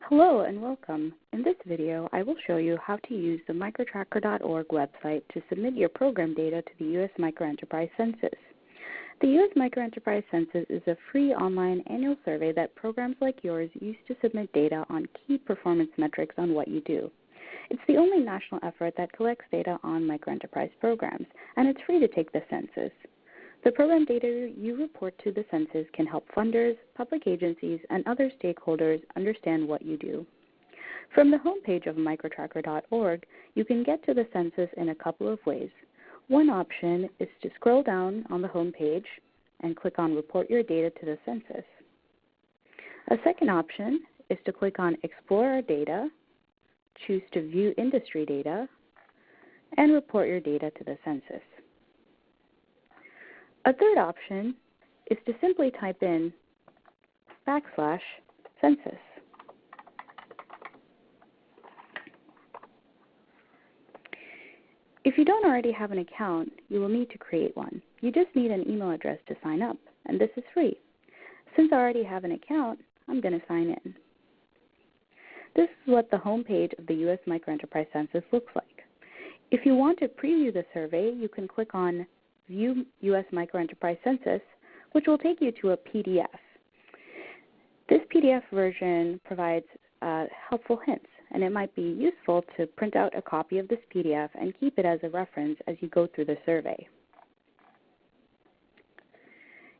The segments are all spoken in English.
Hello and welcome. In this video, I will show you how to use the microtracker.org website to submit your program data to the US Microenterprise Census. The US Microenterprise Census is a free online annual survey that programs like yours use to submit data on key performance metrics on what you do. It's the only national effort that collects data on microenterprise programs, and it's free to take the census. The program data you report to the census can help funders, public agencies, and other stakeholders understand what you do. From the homepage of microtracker.org, you can get to the census in a couple of ways. One option is to scroll down on the homepage and click on Report Your Data to the Census. A second option is to click on Explore Our Data, choose to View Industry Data, and report your data to the census. A third option is to simply type in \census. If you don't already have an account, you will need to create one. You just need an email address to sign up, and this is free. Since I already have an account, I'm going to sign in. This is what the homepage of the US Microenterprise Census looks like. If you want to preview the survey, you can click on View US Microenterprise Census, which will take you to a PDF. This PDF version provides helpful hints, and it might be useful to print out a copy of this PDF and keep it as a reference as you go through the survey.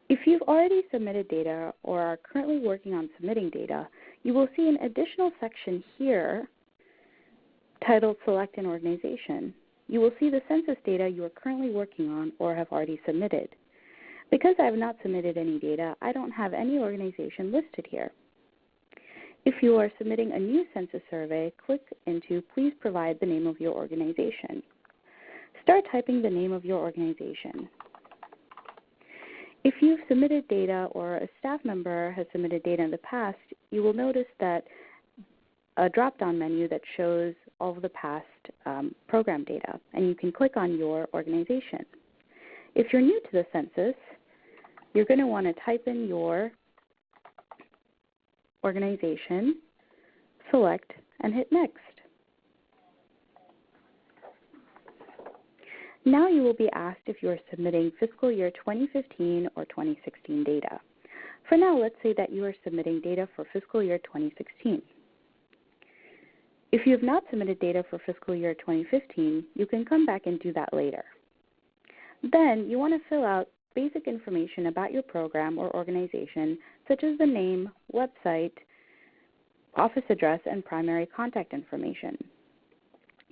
If you've already submitted data or are currently working on submitting data, you will see an additional section here titled Select an Organization. You will see the census data you are currently working on or have already submitted. Because I have not submitted any data, I don't have any organization listed here. If you are submitting a new census survey, click into Please Provide the Name of Your Organization. Start typing the name of your organization. If you've submitted data or a staff member has submitted data in the past, you will notice that a drop-down menu that shows all of the past program data, and you can click on your organization. If you're new to the census, you're going to want to type in your organization, select, and hit Next. Now you will be asked if you are submitting fiscal year 2015 or 2016 data. For now, let's say that you are submitting data for fiscal year 2016. If you have not submitted data for fiscal year 2015, you can come back and do that later. Then you want to fill out basic information about your program or organization, such as the name, website, office address, and primary contact information.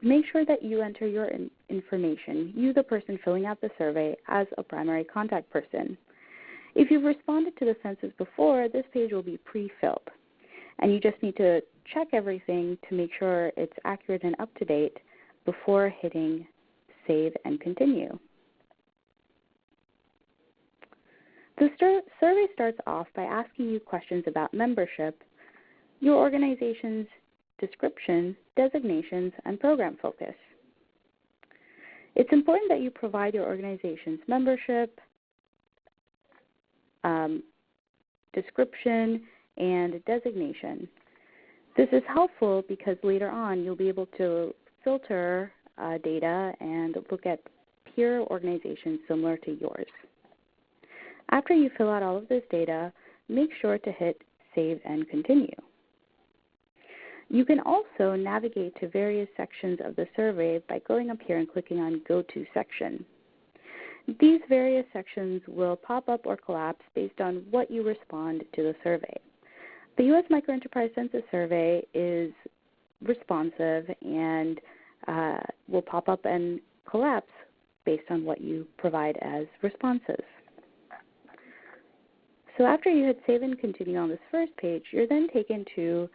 Make sure that you enter your information, you the person filling out the survey, as a primary contact person. If you've responded to the census before, this page will be pre-filled, and you just need to check everything to make sure it's accurate and up to date before hitting Save and Continue. The survey starts off by asking you questions about membership, your organization's description, designations, and program focus. It's important that you provide your organization's membership, description, and designation. This is helpful because later on you'll be able to filter data and look at peer organizations similar to yours. After you fill out all of this data, make sure to hit Save and Continue. You can also navigate to various sections of the survey by going up here and clicking on Go To Section. These various sections will pop up or collapse based on what you respond to the survey. The US Microenterprise Census Survey is responsive and will pop up and collapse based on what you provide as responses. So after you hit Save and Continue on this first page, you're then taken to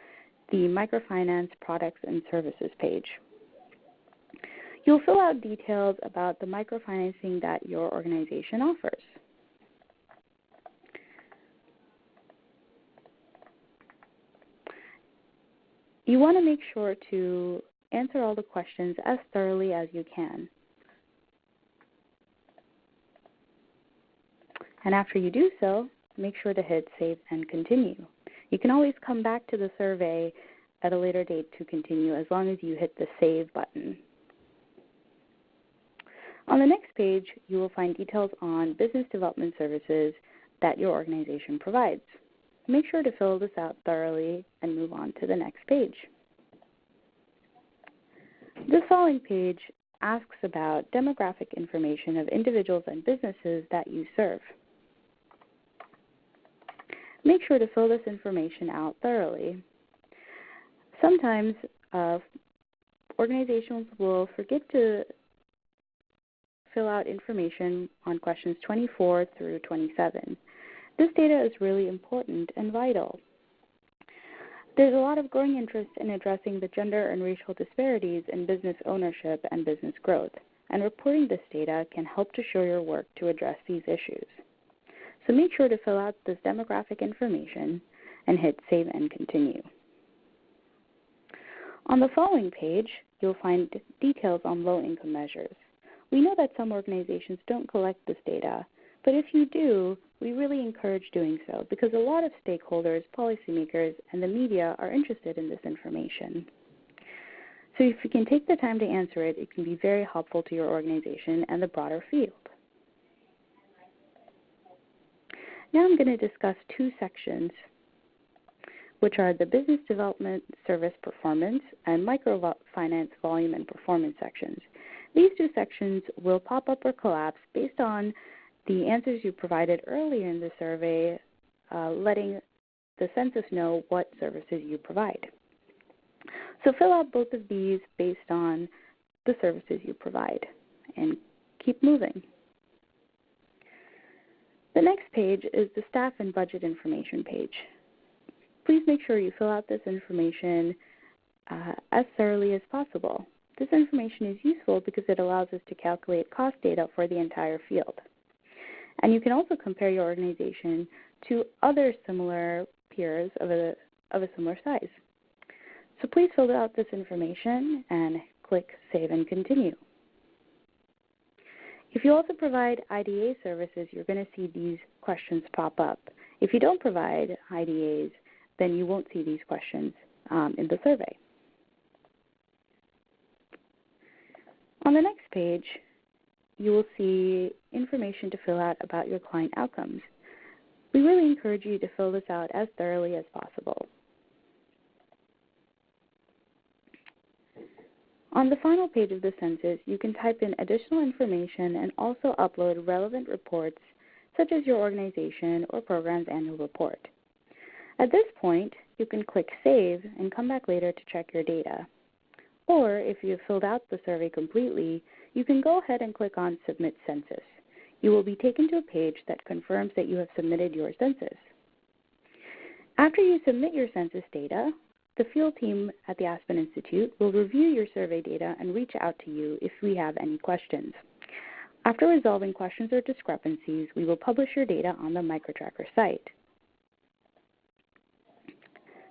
the Microfinance Products and Services page. You'll fill out details about the microfinancing that your organization offers. You want to make sure to answer all the questions as thoroughly as you can. And after you do so, make sure to hit Save and Continue. You can always come back to the survey at a later date to continue as long as you hit the Save button. On the next page, you will find details on business development services that your organization provides. Make sure to fill this out thoroughly and move on to the next page. This following page asks about demographic information of individuals and businesses that you serve. Make sure to fill this information out thoroughly. Sometimes organizations will forget to fill out information on questions 24 through 27. This data is really important and vital. There's a lot of growing interest in addressing the gender and racial disparities in business ownership and business growth, and reporting this data can help to show your work to address these issues. So make sure to fill out this demographic information and hit Save and Continue. On the following page, you'll find details on low-income measures. We know that some organizations don't collect this data, but if you do, we really encourage doing so because a lot of stakeholders, policymakers, and the media are interested in this information. So if you can take the time to answer it, it can be very helpful to your organization and the broader field. Now I'm going to discuss two sections, which are the Business Development Service Performance and Microfinance Volume and Performance sections. These two sections will pop up or collapse based on the answers you provided earlier in the survey, letting the census know what services you provide. So fill out both of these based on the services you provide and keep moving. The next page is the staff and budget information page. Please make sure you fill out this information as thoroughly as possible. This information is useful because it allows us to calculate cost data for the entire field. And you can also compare your organization to other similar peers of a similar size. So please fill out this information and click Save and Continue. If you also provide IDA services, you're going to see these questions pop up. If you don't provide IDAs, then you won't see these questions in the survey. On the next page, you will see information to fill out about your client outcomes. We really encourage you to fill this out as thoroughly as possible. On the final page of the census, you can type in additional information and also upload relevant reports, such as your organization or program's annual report. At this point, you can click Save and come back later to check your data. Or if you have filled out the survey completely, you can go ahead and click on Submit Census. You will be taken to a page that confirms that you have submitted your census. After you submit your census data, the field team at the Aspen Institute will review your survey data and reach out to you if we have any questions. After resolving questions or discrepancies, we will publish your data on the MicroTracker site.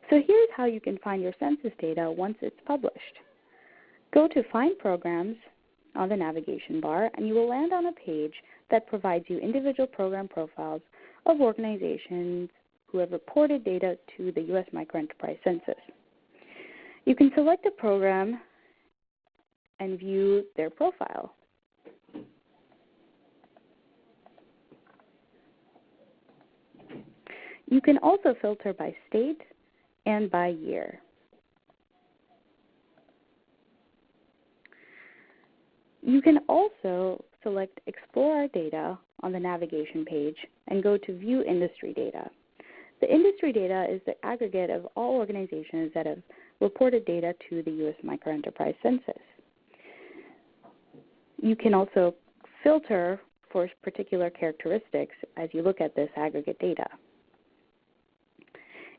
So here's how you can find your census data once it's published. Go to Find Programs on the navigation bar, and you will land on a page that provides you individual program profiles of organizations who have reported data to the US Microenterprise Census. You can select a program and view their profile. You can also filter by state and by year. You can also select Explore Our Data on the navigation page and go to View Industry Data. The industry data is the aggregate of all organizations that have reported data to the US Microenterprise Census. You can also filter for particular characteristics as you look at this aggregate data.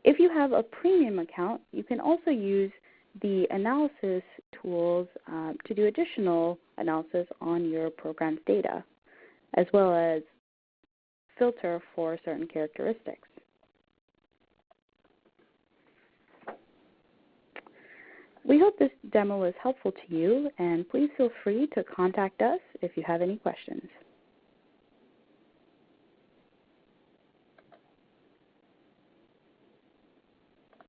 If you have a premium account, you can also use the analysis tools to do additional analysis on your program's data, as well as filter for certain characteristics. We hope this demo was helpful to you, and please feel free to contact us if you have any questions.